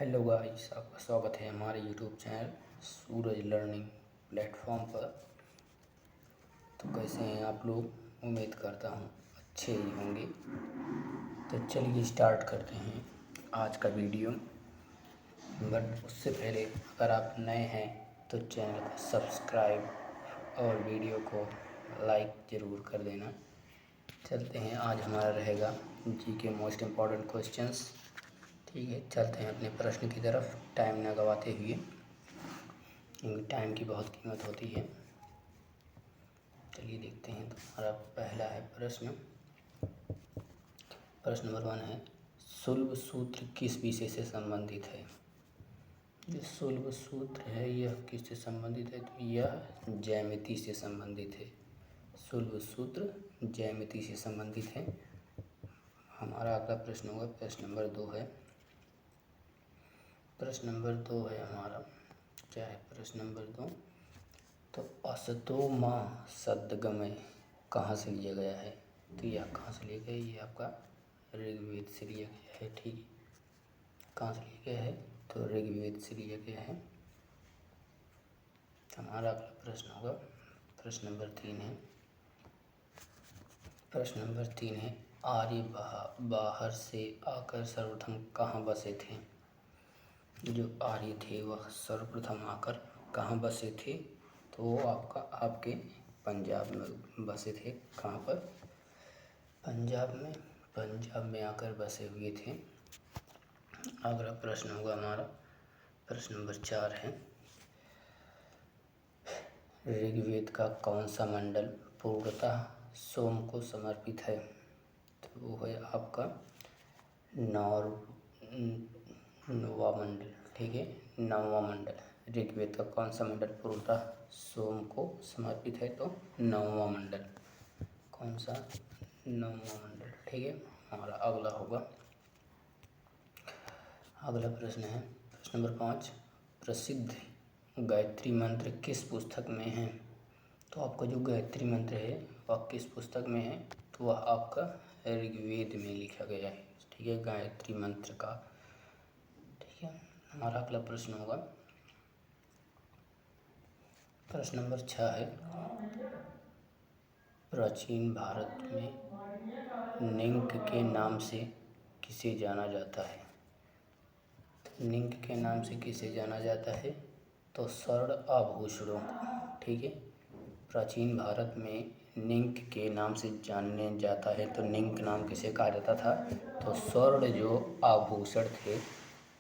Hello guys, आपका स्वागत है हमारे यूट्यूब चैनल सूरज लर्निंग प्लेटफॉर्म पर। तो कैसे हैं आप लोग? उम्मीद करता हूँ अच्छे ही होंगे। तो चलिए स्टार्ट करते हैं आज का वीडियो। बट उससे पहले अगर आप नए हैं तो चैनल को सब्सक्राइब और वीडियो को लाइक ज़रूर कर देना। चलते हैं, आज हमारा रहेगा जी के मोस्ट इम्पॉर्टेंट क्वेश्चंस। ठीक है, चलते हैं अपने प्रश्न की तरफ टाइम न गवाते हुए, क्योंकि टाइम की बहुत कीमत होती है। चलिए देखते हैं। तो हमारा पहला है प्रश्न नंबर 1 है, शुल्ब सूत्र किस विषय से संबंधित है? जो शुल्ब सूत्र है यह किससे संबंधित है? तो यह ज्यामिति से संबंधित है। शुल्ब सूत्र ज्यामिति से संबंधित है। हमारा अगला प्रश्न होगा प्रश्न नंबर 2 है। प्रश्न नंबर 2 है हमारा, क्या है प्रश्न नंबर 2? तो असतो माँ सद्गमय कहाँ से लिया गया है? तो यह कहाँ से लिया गया है? ये आपका ऋग्वेद से लिया गया है। ठीक है, कहाँ से लिया गया है? तो ऋग्वेद से लिया गया है। हमारा अगला प्रश्न होगा प्रश्न नंबर 3 है। प्रश्न नंबर 3 है, आर्य बाहर से आकर सर्वप्रथम कहाँ बसे थे? जो आर्य थे वह सर्वप्रथम आकर कहाँ बसे थे? तो वो आपके पंजाब में बसे थे। कहाँ पर? पंजाब में। पंजाब में आकर बसे हुए थे। अगला प्रश्न होगा हमारा प्रश्न नंबर 4 है, ऋग्वेद का कौन सा मंडल पूर्णतः सोम को समर्पित है? तो वो है आपका नौवा मंडल। ठीक है, नौवा मंडल। ऋग्वेद का कौन सा मंडल पूर्णतः सोम को समर्पित है? तो नौवा मंडल। कौन सा? नौवा मंडल। ठीक है, हमारा अगला होगा, अगला प्रश्न है प्रश्न नंबर 5, प्रसिद्ध गायत्री मंत्र किस पुस्तक में है? तो आपका जो गायत्री मंत्र है वह किस पुस्तक में है? तो वह आपका ऋग्वेद में लिखा गया है। ठीक है, गायत्री मंत्र का। ठीक है, हमारा अगला प्रश्न होगा प्रश्न नंबर 6 है, प्राचीन भारत में निंक के नाम से किसे जाना जाता है? निंक के नाम से किसे जाना जाता है? तो स्वर्ण आभूषणों को। ठीक है, प्राचीन भारत में निंक के नाम से जाने जाता है। तो निंक नाम किसे कहा जाता था? तो स्वर्ण जो आभूषण थे,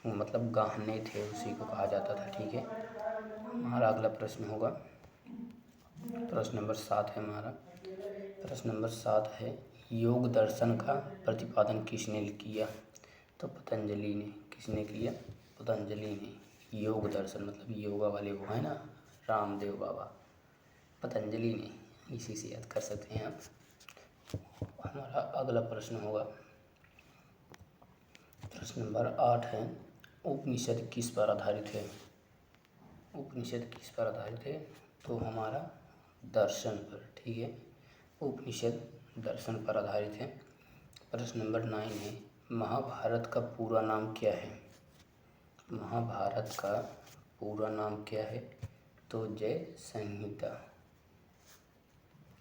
मतलब गहने थे, उसी को कहा जाता था। ठीक है, हमारा अगला प्रश्न होगा प्रश्न नंबर 7 है हमारा। प्रश्न नंबर 7 है, योग दर्शन का प्रतिपादन किसने किया? तो पतंजलि ने। किसने किया? पतंजलि ने। योग दर्शन मतलब योगा वाले वो है ना, रामदेव बाबा, पतंजलि ने। इसी से याद कर सकते हैं आप। हमारा अगला प्रश्न होगा प्रश्न नंबर 8 है, उपनिषद किस पर आधारित है? उपनिषद किस पर आधारित है? तो हमारा दर्शन पर। ठीक है, उपनिषद दर्शन पर आधारित है। प्रश्न नंबर 9 है, महाभारत का पूरा नाम क्या है? महाभारत का पूरा नाम क्या है? तो जय संहिता।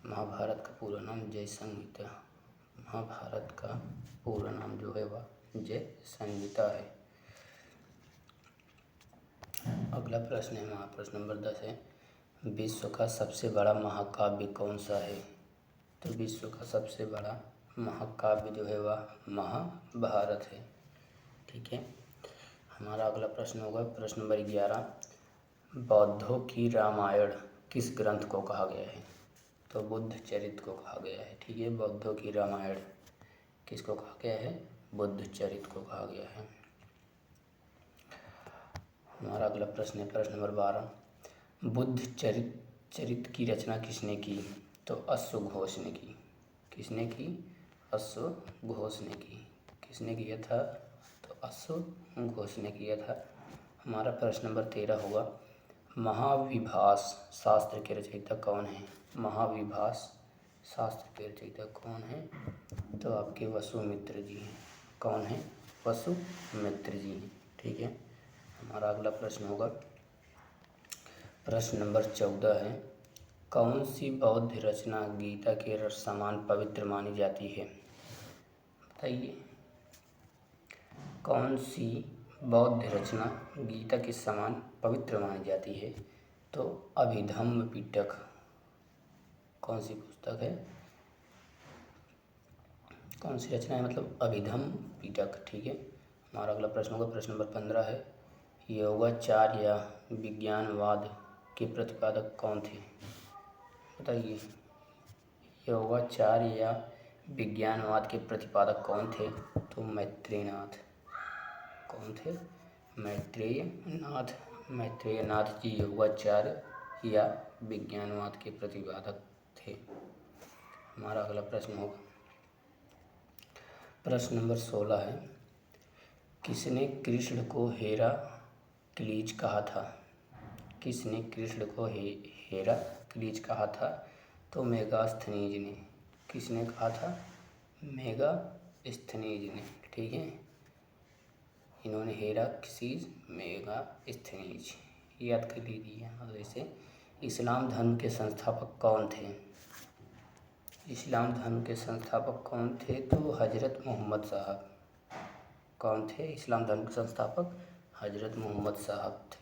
महाभारत का पूरा नाम जय संहिता। महाभारत का पूरा नाम जो है वह जय संहिता है। अगला प्रश्न है हमारा प्रश्न नंबर 10 है, विश्व का सबसे बड़ा महाकाव्य कौन सा है? तो विश्व का सबसे बड़ा महाकाव्य जो है वह महाभारत है। ठीक है, हमारा अगला प्रश्न होगा प्रश्न नंबर 11, बौद्धों की रामायण किस ग्रंथ को कहा गया है? तो बुद्ध चरित को कहा गया है। ठीक है, बौद्धों की रामायण किसको कहा गया है? बुद्ध चरित को कहा गया है। हमारा अगला प्रश्न है प्रश्न नंबर 12, बुद्ध चरित की रचना किसने की? तो अश्वघोष ने की। किसने की? अश्वघोष ने की। किसने किया था? तो अश्वघोष ने किया था। हमारा प्रश्न नंबर 13 होगा, महाविभास शास्त्र के रचयिता कौन है? महाविभास शास्त्र के रचयिता कौन है? तो आपके वसुमित्र जी हैं। कौन है? वसुमित्र जी हैं। ठीक है, हमारा अगला प्रश्न होगा प्रश्न नंबर 14 है, कौन सी बौद्ध रचना गीता के समान पवित्र मानी जाती है? बताइए, कौन सी बौद्ध रचना गीता के समान पवित्र मानी जाती है? तो अभिधम्म पिटक कौन सी पुस्तक है, कौन सी रचना है, मतलब अभिधम्म पिटक। ठीक है। हमारा अगला प्रश्न होगा प्रश्न नंबर 15 है, योगाचार्य या विज्ञानवाद के प्रतिपादक कौन थे? बताइए, योगाचार्य या विज्ञानवाद के प्रतिपादक कौन थे? तो मैत्रेयनाथ। कौन थे? मैत्रेयनाथ जी योगाचार्य या विज्ञानवाद के प्रतिपादक थे। हमारा अगला प्रश्न होगा प्रश्न नंबर 16 है, किसने कृष्ण को हेराक्लीज कहा था? किसने कृष्ण को हेराक्लीज कहा था? तो मेगास्थनीज ने। किसने कहा था? मेगास्थनीज ने। ठीक है, इन्होंने हेराक्लीज मेगास्थनीज याद कर लीजिए। और ऐसे इस्लाम धर्म के संस्थापक कौन थे? इस्लाम धर्म के संस्थापक कौन थे? तो हजरत मोहम्मद साहब। कौन थे इस्लाम धर्म के संस्थापक? हजरत मोहम्मद साहब थे।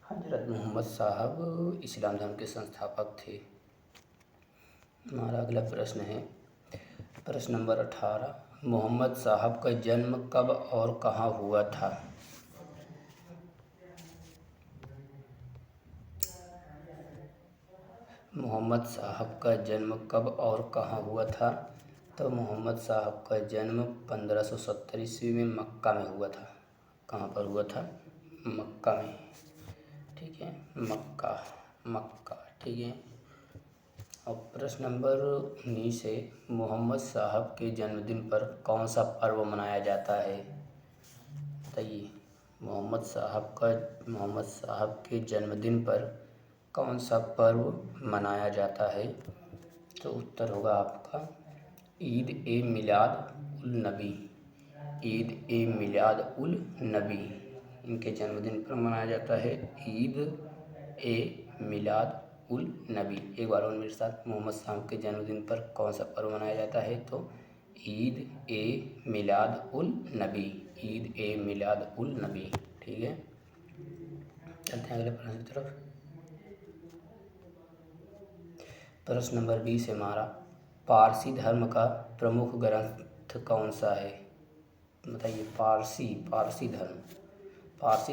हजरत मोहम्मद साहब इस्लाम धर्म के संस्थापक थे। हमारा अगला प्रश्न है प्रश्न नंबर 18, मोहम्मद साहब का जन्म कब और कहाँ हुआ था? मोहम्मद साहब का जन्म कब और कहाँ हुआ था? तो मोहम्मद साहब का जन्म 1570 ईस्वी में मक्का में हुआ था। कहाँ पर हुआ था? मक्का में। ठीक है, मक्का। ठीक है। और प्रश्न नंबर 19 है, मोहम्मद साहब के जन्मदिन पर कौन सा पर्व मनाया जाता है? बताइए, मोहम्मद साहब के जन्मदिन पर कौन सा पर्व मनाया जाता है? तो उत्तर होगा आपका ईद ए मिलाद उल नबी। ईद ए मिलाद उल नबी इनके जन्मदिन पर मनाया जाता है, ईद ए मिलाद उल नबी। एक बार और मेरे साथ, मोहम्मद साहब के जन्मदिन पर कौन सा पर्व मनाया जाता है? तो ईद ए मिलाद उल नबी। ईद ए मिलाद उल नबी। ठीक है, चलते हैं अगले प्रश्न की तरफ। प्रश्न नंबर 20 है हमारा, पारसी धर्म का प्रमुख ग्रंथ कौन सा है? बताइए, पारसी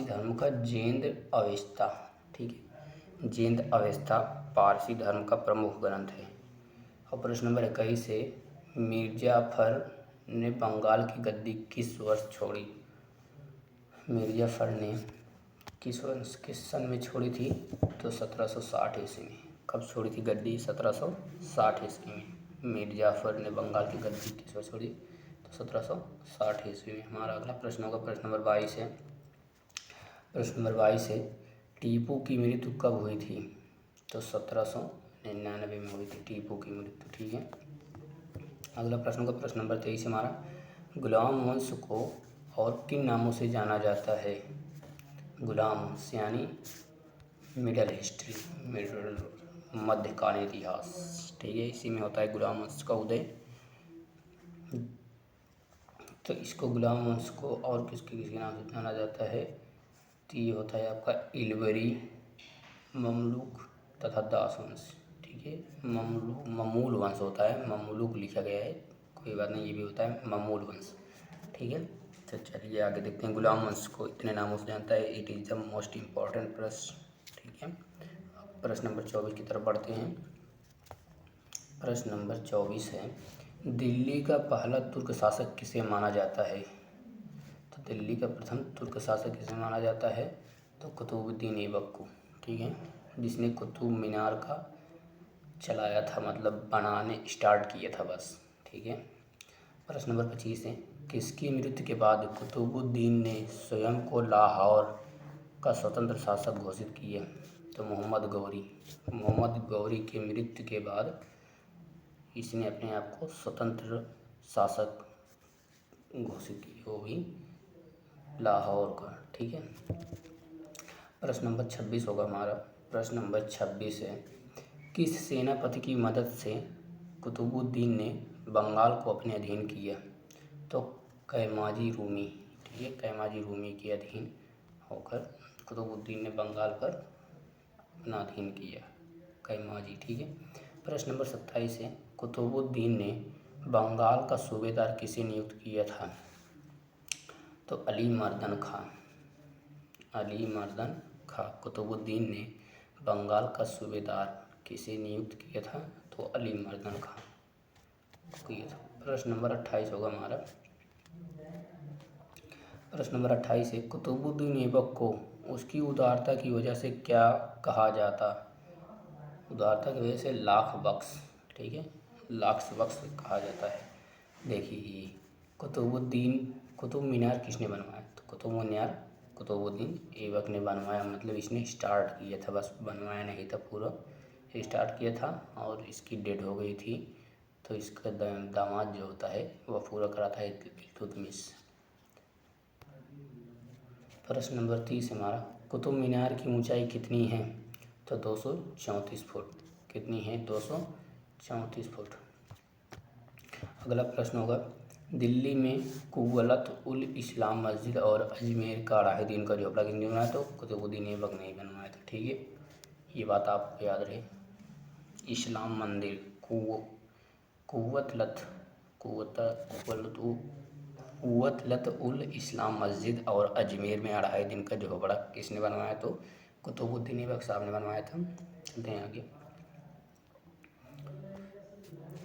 धर्म का जेंद अवेस्ता। ठीक है, जेंद अवेस्ता पारसी धर्म का प्रमुख ग्रंथ है। और प्रश्न नंबर 21 है, मिर्जाफर ने बंगाल की गद्दी किस वर्ष छोड़ी? मिर्जाफर ने किस सन में छोड़ी थी? तो 1760 ईस्वी में। कब छोड़ी थी गद्दी? 1760 ईस्वी में। मिर्जाफर ने बंगाल की गद्दी किस वर्ष छोड़ी? तो 1760 ईस्वी में। हमारा अगला प्रश्न होगा प्रश्न नंबर 22 है। प्रश्न नंबर 22 है, टीपू की मृत्यु कब हुई थी? तो 1799 में हुई थी टीपू की मृत्यु। ठीक है। अगला प्रश्न होगा प्रश्न नंबर 23 हमारा, गुलाम वंश को और किन नामों से जाना जाता है? गुलाम वंश यानी मध्यकालीन इतिहास। ठीक है, इसी में होता है गुलाम वंश का उदय। तो इसको गुलाम वंश को और किसके नाम से जाना जाता है? तो ये होता है आपका इलवरी, ममलूक तथा दास वंश। ठीक है, ममूल वंश होता है, ममलूक लिखा गया है, कोई बात नहीं, ये भी होता है ममूल वंश। ठीक है, तो चलिए आगे देखते हैं। गुलाम वंश को इतने नामों से जानता है, it is the most important प्रश्न। ठीक है, प्रश्न नंबर 24 की तरफ बढ़ते हैं। प्रश्न नंबर 24 है, दिल्ली का पहला तुर्क शासक किसे माना जाता है? तो दिल्ली का प्रथम तुर्क शासक किसे माना जाता है? तो कुतुबुद्दीन ऐबक को। ठीक है, जिसने कुतुब मीनार का चलाया था, मतलब बनाने स्टार्ट किया था बस। ठीक है। प्रश्न नंबर 25 है, किसकी मृत्यु के बाद कुतुबुद्दीन ने स्वयं को लाहौर का स्वतंत्र शासक घोषित किया? तो मोहम्मद गौरी की मृत्यु के बाद इसने अपने आप को स्वतंत्र शासक घोषित किया, वो भी लाहौर का। ठीक है, प्रश्न नंबर 26 होगा हमारा। प्रश्न नंबर 26 है, किस सेनापति की मदद से कुतुबुद्दीन ने बंगाल को अपने अधीन किया? तो कैमाजी रूमी। ठीक है, कैमाजी रूमी के अधीन होकर कुतुबुद्दीन ने बंगाल पर अपना अधीन किया, कैमाजी। ठीक है, प्रश्न नंबर 27 है, कुतुबुद्दीन ने बंगाल का सूबेदार किसे नियुक्त किया था? तो अली मर्दन खां। अली मर्दन खां। कुतुबुद्दीन ने बंगाल का सूबेदार किसे नियुक्त किया था? तो अली मर्दन खां किया था। प्रश्न नंबर 28 होगा हमारा। प्रश्न नंबर 28 है, कुतुबुद्दीन ऐबक को उसकी उदारता की वजह से क्या कहा जाता? उदारता की वजह से लाख बख्श। ठीक है, लाख बख्श कहा जाता है। देखिए, कुतुब मीनार किसने बनवाया? तो कुतुब मीनार कुतुबुद्दीन ऐबक ने बनवाया, मतलब इसने स्टार्ट किया था, बस बनवाया नहीं था, पूरा स्टार्ट किया था और इसकी डेड हो गई थी, तो इसका दामाद जो होता है वह पूरा करा था, इल्तुतमिश। प्रश्न नंबर 30 हमारा, कुतुब मीनार की ऊंचाई कितनी है? तो 234 फुट। कितनी है? 234 फुट। अगला प्रश्न होगा, दिल्ली में कुव्वत उल इस्लाम मस्जिद और अजमेर का राहिदीन का झोपड़ा किसने बनाया? तो कुतुबुद्दीन ऐबक ने बनवाया था। ठीक है, ये बात आपको याद रहे। इस्लाम मंदिर कुव्वत उल इस्लाम मस्जिद और अजमेर में अढ़ाई दिन का झोपड़ा किसने बनवाया? तो कुतुबुद्दीन ऐबक साहब ने बनवाया था। चलते हैं आगे।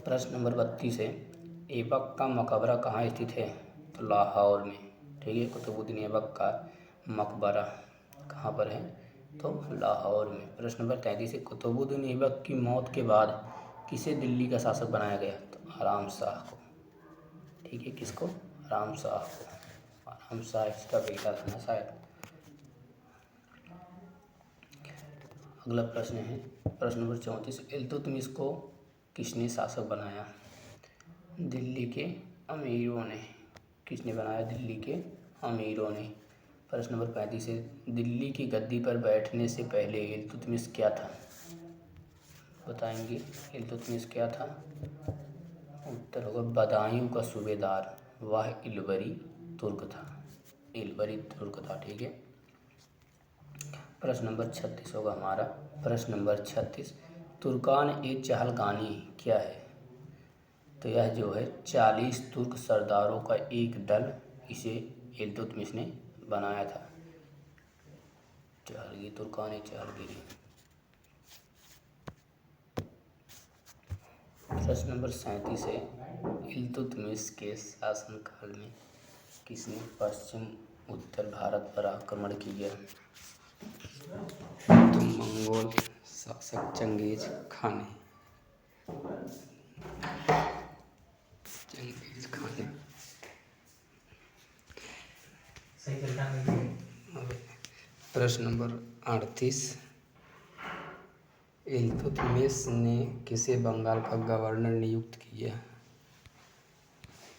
प्रश्न नंबर 32 है, ऐबक का मकबरा कहाँ स्थित है? तो लाहौर में। ठीक है, कुतुबुद्दीन ऐबक का मकबरा कहाँ पर है? तो लाहौर में। प्रश्न नंबर 33 है, कुतुबुद्दीन ऐबक की मौत के बाद किसे दिल्ली का शासक बनाया गया? तो आराम शाह को। ठीक है, किसको? आराम शाह को। आराम शाह इसका बेटा था ना शायद। अगला प्रश्न है, प्रश्न नंबर 34, इल्तुतमिश को किसने शासक बनाया? दिल्ली के अमीरों ने। किसने बनाया? दिल्ली के अमीरों ने। प्रश्न नंबर 35 है, दिल्ली की गद्दी पर बैठने से पहले इल्तुतमिश क्या था? बताएंगे, इल्तुतमिश क्या था? उत्तर होगा बदायूं का सूबेदार। वह इलवरी तुर्क था। इलवरी तुर्क था। ठीक है, प्रश्न नंबर 36 होगा हमारा। प्रश्न नंबर 36, तुर्कान ए चहलगानी क्या है? तो यह जो है 40 तुर्क सरदारों का एक दल, इसे इल्तुतमिश ने बनाया था। चहलगी, तुर्कान ए चहलगिरी। प्रश्न नंबर 37 है, इल्तुतमिश के शासनकाल में किसने पश्चिम उत्तर भारत पर आक्रमण किया? तो मंगोल शासक चंगेज खान ने। प्रश्न नंबर 38, इल्तुतमिश ने किसे बंगाल का गवर्नर नियुक्त किया?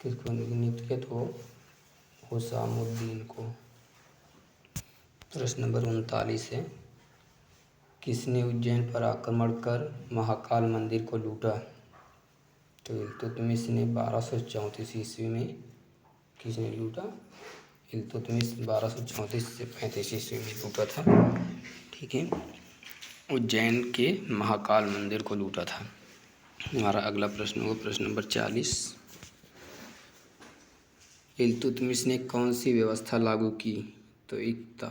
किसको नियुक्त किया? तो हुसामुद्दीन को। प्रश्न नंबर 39 है, किसने उज्जैन पर आक्रमण कर महाकाल मंदिर को लूटा? तो इल्तुतमिश ने 1234 ईस्वी में। किसने लूटा? इल्तुतमिश 1234 से 35 ईस्वी में लूटा था। ठीक है, उज्जैन के महाकाल मंदिर को लूटा था। हमारा अगला प्रश्न होगा प्रश्न नंबर 40, इल्तुतमिश ने कौन सी व्यवस्था लागू की? तो एकता